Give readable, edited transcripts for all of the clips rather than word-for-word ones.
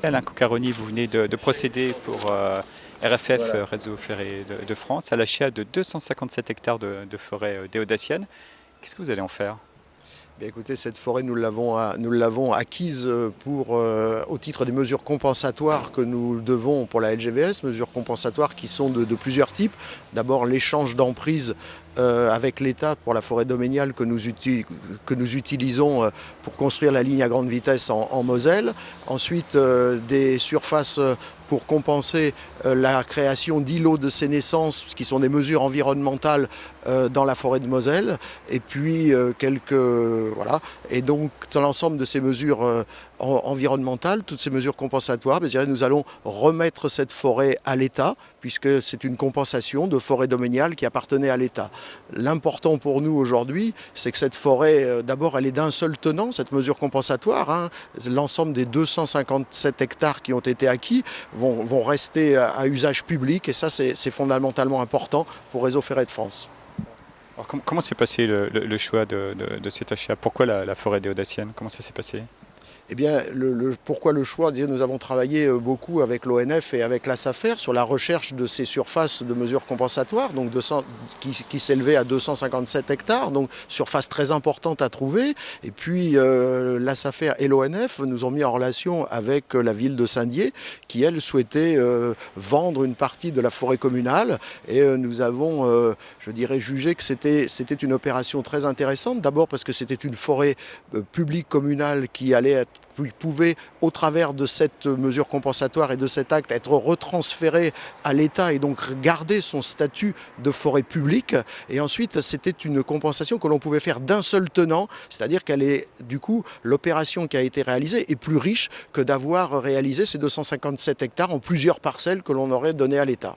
Alain Cuccaroni, vous venez de procéder pour RFF, Voilà. Réseau Ferré de France, à l'achat de 257 hectares de forêt déodacienne. Qu'est-ce que vous allez en faire? Bien, écoutez, cette forêt, nous l'avons acquise au titre des mesures compensatoires que nous devons pour la LGVS, mesures compensatoires qui sont de plusieurs types. D'abord, l'échange d'emprise avec l'État pour la forêt domaniale que nous utilisons pour construire la ligne à grande vitesse en Moselle. Ensuite, des surfaces pour compenser la création d'îlots de sénescence, qui sont des mesures environnementales dans la forêt de Moselle. Et puis voilà. Et donc, dans l'ensemble de ces mesures environnementales, toutes ces mesures compensatoires, nous allons remettre cette forêt à l'État, puisque c'est une compensation de forêt domaniale qui appartenait à l'État. L'important pour nous aujourd'hui, c'est que cette forêt, d'abord, elle est d'un seul tenant, cette mesure compensatoire. L'ensemble des 257 hectares qui ont été acquis vont rester à usage public, et ça, c'est fondamentalement important pour Réseau Ferré de France. Alors, comment s'est passé le choix de cet achat? Pourquoi la forêt déodacienne? Comment ça s'est passé? Eh bien, pourquoi le choix? Nous avons travaillé beaucoup avec l'ONF et avec la SAFER sur la recherche de ces surfaces de mesures compensatoires, donc qui s'élevaient à 257 hectares, donc surface très importante à trouver. Et puis la SAFER et l'ONF nous ont mis en relation avec la ville de Saint-Dié, qui elle souhaitait vendre une partie de la forêt communale. Et nous avons, jugé que c'était une opération très intéressante. D'abord parce que c'était une forêt publique communale qui pouvait, au travers de cette mesure compensatoire et de cet acte, être retransférée à l'État et donc garder son statut de forêt publique. Et ensuite, c'était une compensation que l'on pouvait faire d'un seul tenant, c'est-à-dire l'opération qui a été réalisée est plus riche que d'avoir réalisé ces 257 hectares en plusieurs parcelles que l'on aurait données à l'État.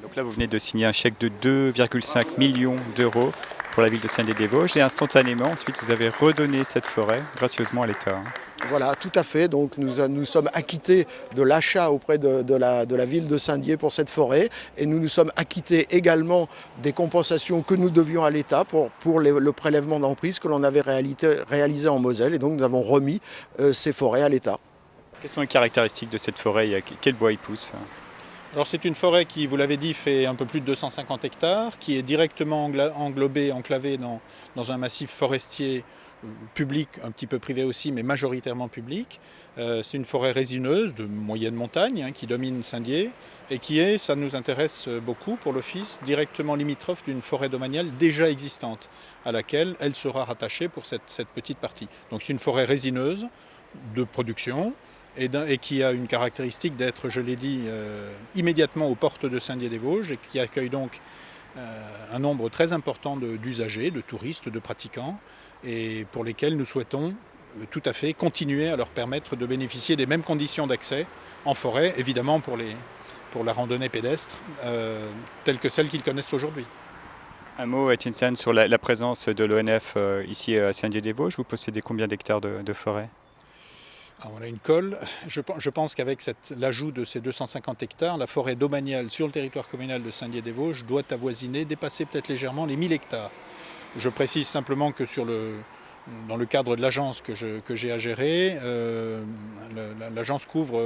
Donc là, vous venez de signer un chèque de 2,5 millions d'euros pour la ville de Saint-Dié-des-Vosges, et instantanément, ensuite, vous avez redonné cette forêt gracieusement à l'État. Voilà, tout à fait. Donc nous sommes acquittés de l'achat auprès de la ville de Saint-Dié pour cette forêt, et nous nous sommes acquittés également des compensations que nous devions à l'État pour le prélèvement d'emprise que l'on avait réalisé en Moselle, et donc nous avons remis ces forêts à l'État. Quelles sont les caractéristiques de cette forêt? Quel bois il pousse? Alors c'est une forêt qui, vous l'avez dit, fait un peu plus de 250 hectares, qui est directement enclavée dans un massif forestier public, un petit peu privé aussi, mais majoritairement public. C'est une forêt résineuse de moyenne montagne qui domine Saint-Dié, et qui est, ça nous intéresse beaucoup pour l'office, directement limitrophe d'une forêt domaniale déjà existante, à laquelle elle sera rattachée pour cette petite partie. Donc c'est une forêt résineuse de production, et qui a une caractéristique d'être, je l'ai dit, immédiatement aux portes de Saint-Dié-des-Vosges, et qui accueille donc un nombre très important d'usagers, de touristes, de pratiquants, et pour lesquels nous souhaitons tout à fait continuer à leur permettre de bénéficier des mêmes conditions d'accès en forêt, évidemment pour la randonnée pédestre, telle que celle qu'ils connaissent aujourd'hui. Un mot, Étienne Sen, sur la présence de l'ONF ici à Saint-Dié-des-Vosges. Vous possédez combien d'hectares de forêt? Alors, on a une colle. Je pense qu'avec l'ajout de ces 250 hectares, la forêt domaniale sur le territoire communal de Saint-Dié-des-Vosges doit dépasser peut-être légèrement les 1000 hectares. Je précise simplement que dans le cadre de l'agence que j'ai à gérer, l'agence couvre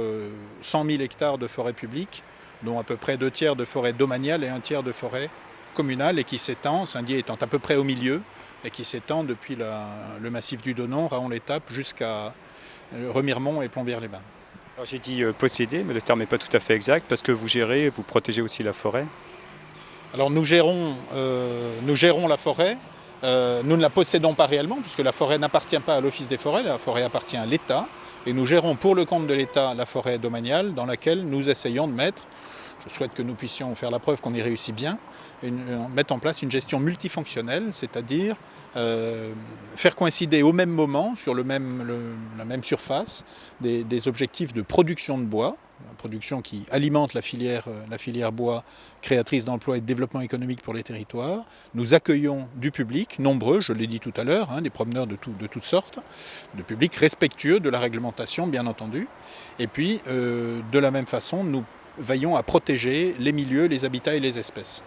100 000 hectares de forêt publique, dont à peu près 2 tiers de forêt domaniale et 1 tiers de forêt communale, et qui s'étend, Saint-Dié étant à peu près au milieu, et qui s'étend depuis le massif du Donon, Raon-l'Étape, jusqu'à Remiremont et Plombières-les-Bains. Alors j'ai dit posséder, mais le terme n'est pas tout à fait exact, parce que vous gérez, vous protégez aussi la forêt. Alors nous gérons la forêt. Nous ne la possédons pas réellement, puisque la forêt n'appartient pas à l'Office des forêts, la forêt appartient à l'État, et nous gérons pour le compte de l'État la forêt domaniale, dans laquelle nous essayons de mettre, je souhaite que nous puissions faire la preuve qu'on y réussit bien, mettre en place une gestion multifonctionnelle, c'est-à-dire faire coïncider au même moment, sur la même surface, des objectifs de production de bois, une production qui alimente la filière bois, créatrice d'emplois et de développement économique pour les territoires. Nous accueillons du public, nombreux, je l'ai dit tout à l'heure, des promeneurs de toutes sortes, de public respectueux de la réglementation, bien entendu. Et puis, de la même façon, nous veillons à protéger les milieux, les habitats et les espèces.